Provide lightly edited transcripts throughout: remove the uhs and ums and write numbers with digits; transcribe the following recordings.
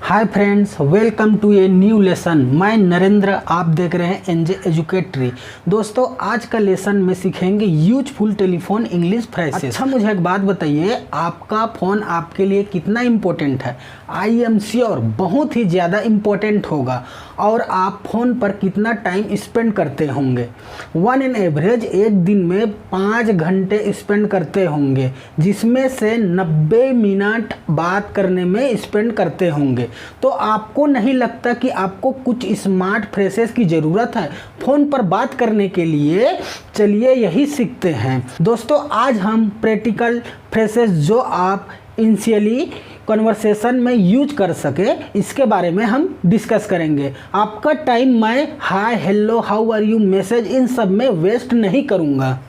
Hi friends, welcome to a new lesson. मैं नरेंद्र, आप देख रहे हैं एनजे एजुकेटरी। दोस्तों, आज का लेसन में सीखेंगे यूजफुल टेलीफोन इंग्लिश फ्रेजेस। अच्छा, मुझे एक बात बताइए, आपका फ़ोन आपके लिए कितना इम्पोर्टेंट है? आई एम श्योर बहुत ही ज़्यादा इम्पोर्टेंट होगा। और आप फ़ोन पर कितना टाइम स्पेंड करते होंगे? वन इन एवरेज एक दिन में 5 घंटे स्पेंड करते होंगे, जिसमें से 90 मिनट बात करने में स्पेंड करते होंगे। तो आपको नहीं लगता कि आपको कुछ स्मार्ट फ्रेजेस की ज़रूरत है फ़ोन पर बात करने के लिए? चलिए यही सीखते हैं। दोस्तों, आज हम प्रैक्टिकल फ्रेजेस जो आप इनिशियली कन्वर्सेशन में यूज कर सके, इसके बारे में हम डिस्कस करेंगे। आपका टाइम मैं hi, hello, how are you message in सब में वेस्ट नहीं करूँगा।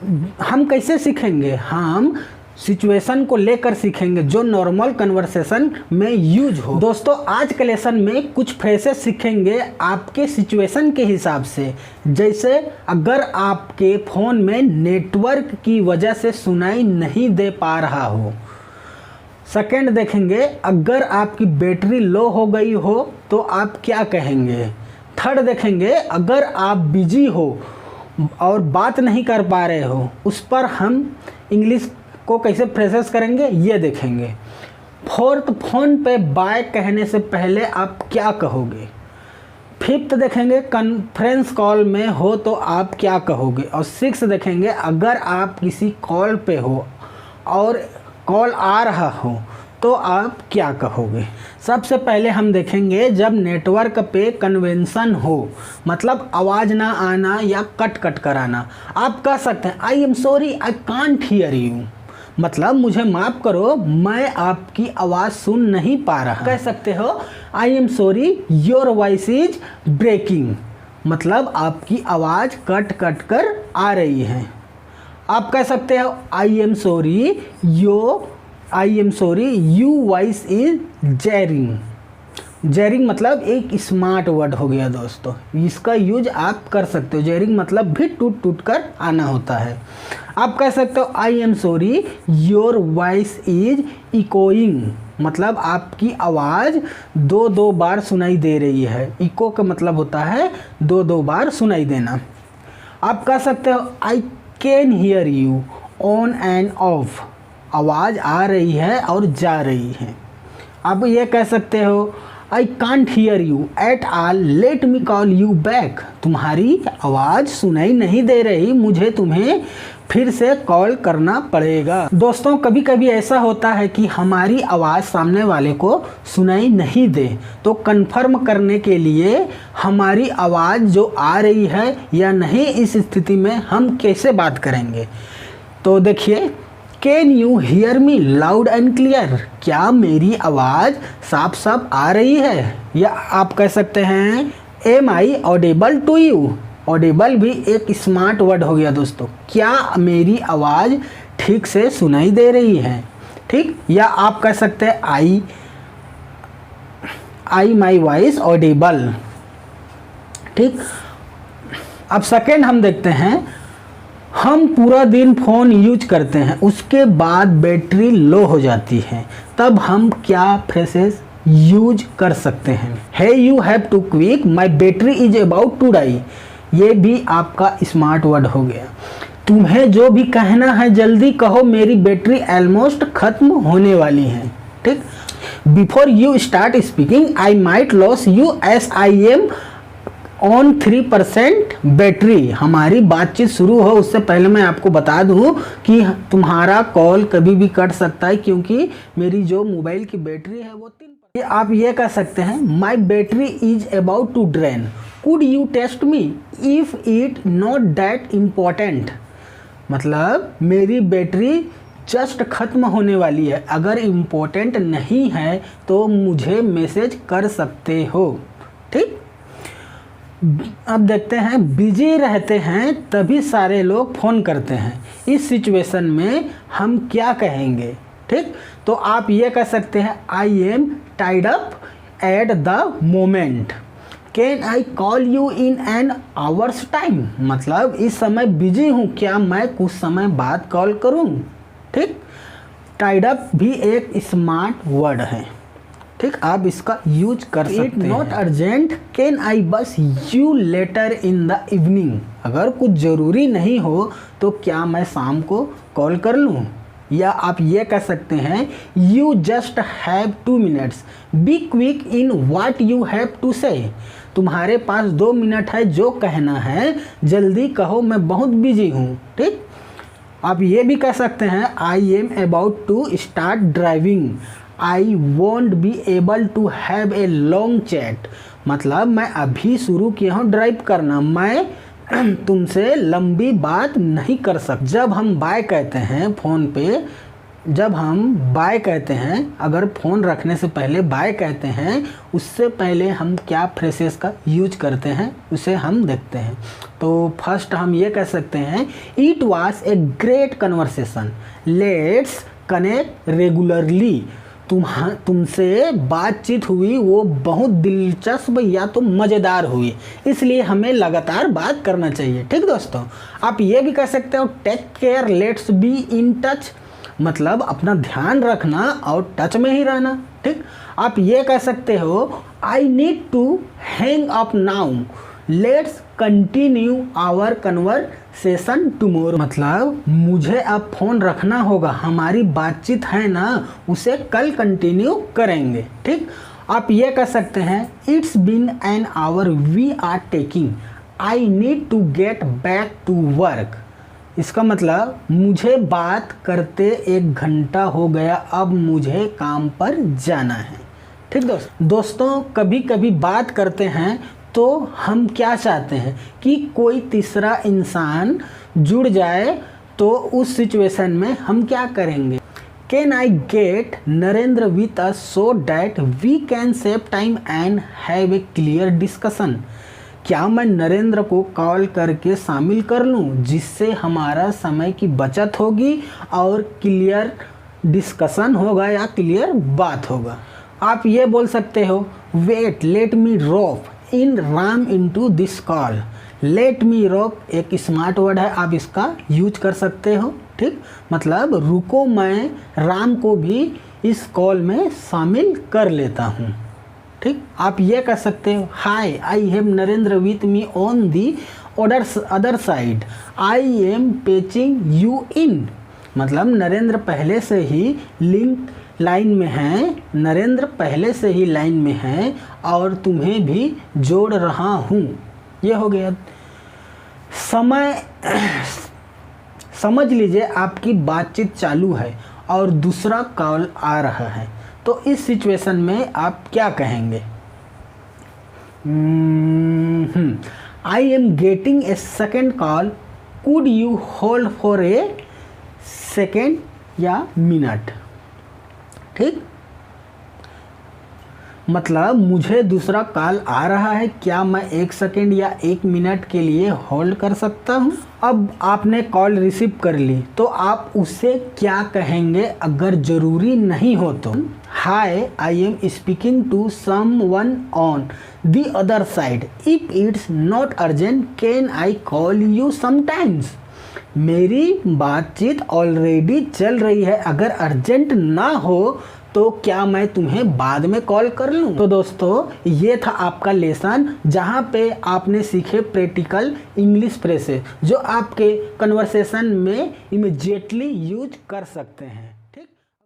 हम कैसे सीखेंगे? हम सिचुएशन को लेकर सीखेंगे जो नॉर्मल कन्वर्सेशन में यूज हो। दोस्तों, आज के लेसन में कुछ फ्रेजेस सीखेंगे आपके सिचुएशन के हिसाब से। जैसे अगर आपके फ़ोन में नेटवर्क की वजह से सुनाई नहीं दे पा रहा हो। सेकंड देखेंगे, अगर आपकी बैटरी लो हो गई हो तो आप क्या कहेंगे। थर्ड देखेंगे, अगर आप बिजी हो और बात नहीं कर पा रहे हो, उस पर हम इंग्लिश को कैसे फ्रेजेस करेंगे ये देखेंगे। फोर्थ, फ़ोन पे बाय कहने से पहले आप क्या कहोगे। फिफ्थ देखेंगे, कॉन्फ्रेंस कॉल में हो तो आप क्या कहोगे। और सिक्स देखेंगे, अगर आप किसी कॉल पे हो और कॉल आ रहा हो तो आप क्या कहोगे। सबसे पहले हम देखेंगे जब नेटवर्क पे कन्वेंशन हो, मतलब आवाज़ ना आना या कट कट कर आना। आप कह सकते हैं I am sorry I can't hear you, मतलब मुझे माफ़ करो, मैं आपकी आवाज़ सुन नहीं पा रहा। कह सकते हो I am sorry your voice is breaking, मतलब आपकी आवाज़ कट कट कर आ रही है। आप कह सकते हो I am sorry you voice is jarring. Jarring मतलब एक स्मार्ट वर्ड हो गया दोस्तों, इसका यूज आप कर सकते हो। जैरिंग मतलब भी टूट टूट कर आना होता है। आप कह सकते हो I am sorry your voice is echoing, मतलब आपकी आवाज़ दो बार सुनाई दे रही है। इको का मतलब होता है दो बार सुनाई देना। आप कह सकते हो I can hear you on end of, आवाज़ आ रही है और जा रही है। अब ये कह सकते हो I can't hear you at all let me call you back, तुम्हारी आवाज़ सुनाई नहीं दे रही, मुझे तुम्हें फिर से कॉल करना पड़ेगा। दोस्तों, कभी कभी ऐसा होता है कि हमारी आवाज़ सामने वाले को सुनाई नहीं दे, तो कंफर्म करने के लिए हमारी आवाज़ जो आ रही है या नहीं, इस स्थिति में हम कैसे बात करेंगे। तो देखिए, can you hear me loud and clear, क्या मेरी आवाज़ साफ साफ आ रही है। या आप कह सकते हैं am I audible to you. Audible भी एक स्मार्ट वर्ड हो गया दोस्तों, क्या मेरी आवाज़ ठीक से सुनाई दे रही है। ठीक, या आप कह सकते हैं आई माई वॉइस ऑडिबल। ठीक, अब सेकेंड हम देखते हैं, हम पूरा दिन फ़ोन यूज करते हैं, उसके बाद बैटरी लो हो जाती है, तब हम क्या फ्रेजेस यूज कर सकते हैं। Hey you have to quick, my battery is about to die, ये भी आपका स्मार्ट वर्ड हो गया। तुम्हें जो भी कहना है जल्दी कहो, मेरी बैटरी ऑलमोस्ट ख़त्म होने वाली है। ठीक, before you start speaking I might loss U S I am on 3% battery, हमारी बातचीत शुरू हो उससे पहले मैं आपको बता दूं कि तुम्हारा कॉल कभी भी कट सकता है, क्योंकि मेरी जो मोबाइल की बैटरी है वो 3%। आप ये कह सकते हैं my battery is about to drain, could you test me if it not that important, मतलब मेरी बैटरी जस्ट ख़त्म होने वाली है, अगर इम्पोर्टेंट नहीं है तो मुझे मैसेज कर सकते हो। ठीक, अब देखते हैं, बिजी रहते हैं तभी सारे लोग फ़ोन करते हैं, इस सिचुएशन में हम क्या कहेंगे। ठीक, तो आप ये कह सकते हैं I am tied up at the moment, can I call you in an hours time, मतलब इस समय बिजी हूँ, क्या मैं कुछ समय बाद कॉल करूँ। ठीक, टाइड अप भी एक स्मार्ट वर्ड है। ठीक, आप इसका यूज कर सकते हैं। नॉट अर्जेंट, कैन आई बस you later in the evening. अगर कुछ ज़रूरी नहीं हो तो क्या मैं शाम को कॉल कर लूँ। या आप ये कह सकते हैं you just have 2 minutes, be quick in what you have to say. तुम्हारे पास 2 मिनट है, जो कहना है जल्दी कहो, मैं बहुत बिजी हूँ। ठीक, आप ये भी कह सकते हैं I am about to start driving, I won't be able to have a long chat. मतलब मैं अभी शुरू किया हूँ ड्राइव करना, मैं तुमसे लंबी बात नहीं कर सकता। जब हम बाय कहते हैं फ़ोन पे, जब हम बाय कहते हैं, अगर फ़ोन रखने से पहले बाय कहते हैं, उससे पहले हम क्या फ्रेसेस का यूज करते हैं उसे हम देखते हैं। तो फर्स्ट हम ये कह सकते हैं it was a great conversation, let's connect regularly. तुमसे बातचीत हुई वो बहुत दिलचस्प या तो मज़ेदार हुई, इसलिए हमें लगातार बात करना चाहिए। ठीक दोस्तों, आप ये भी कह सकते हो take care, let's be in touch. मतलब अपना ध्यान रखना और टच में ही रहना। ठीक, आप ये कह सकते हो I need to hang up now, let's continue our conversation tomorrow. मतलब मुझे अब फ़ोन रखना होगा, हमारी बातचीत है ना उसे कल कंटिन्यू करेंगे। ठीक, आप ये कह सकते हैं it's been an hour we are talking, I need to get back to work. इसका मतलब मुझे बात करते 1 घंटा हो गया, अब मुझे काम पर जाना है। ठीक दोस्तों, कभी कभी बात करते हैं तो हम क्या चाहते हैं कि कोई तीसरा इंसान जुड़ जाए, तो उस सिचुएशन में हम क्या करेंगे। Can I get Narendra with us so that we can save time and have a clear discussion. क्या मैं नरेंद्र को कॉल करके शामिल कर लूं, जिससे हमारा समय की बचत होगी और क्लियर डिस्कशन होगा या क्लियर बात होगा। आप ये बोल सकते हो wait let me rope in Ram into this call. Let me rope एक स्मार्ट वर्ड है, आप इसका यूज कर सकते हो। ठीक, मतलब रुको मैं राम को भी इस कॉल में शामिल कर लेता हूँ। ठीक, आप ये कह सकते हो hi I have Narendra with me on the other side, I am patching you in. मतलब नरेंद्र पहले से ही लाइन में है, नरेंद्र पहले से ही लाइन में है और तुम्हें भी जोड़ रहा हूँ। ये हो गया। समझ लीजिए आपकी बातचीत चालू है और दूसरा कॉल आ रहा है, तो इस सिचुएशन में आप क्या कहेंगे। I am getting a second call, could you hold for a second या मिनट। ठीक, मतलब मुझे दूसरा कॉल आ रहा है, क्या मैं 1 सेकेंड या 1 मिनट के लिए होल्ड कर सकता हूँ। अब आपने कॉल रिसीव कर ली तो आप उसे क्या कहेंगे अगर ज़रूरी नहीं हो तो। Hi I am speaking to someone on the other side, if it's not urgent can I call you sometimes. मेरी बातचीत ऑलरेडी चल रही है, अगर अर्जेंट ना हो तो क्या मैं तुम्हें बाद में कॉल कर लूँ। तो दोस्तों ये था आपका लेसन, जहाँ पे आपने सीखे प्रैक्टिकल इंग्लिश फ्रेजेस जो आपके कन्वर्सेशन में इमीडिएटली यूज कर सकते हैं।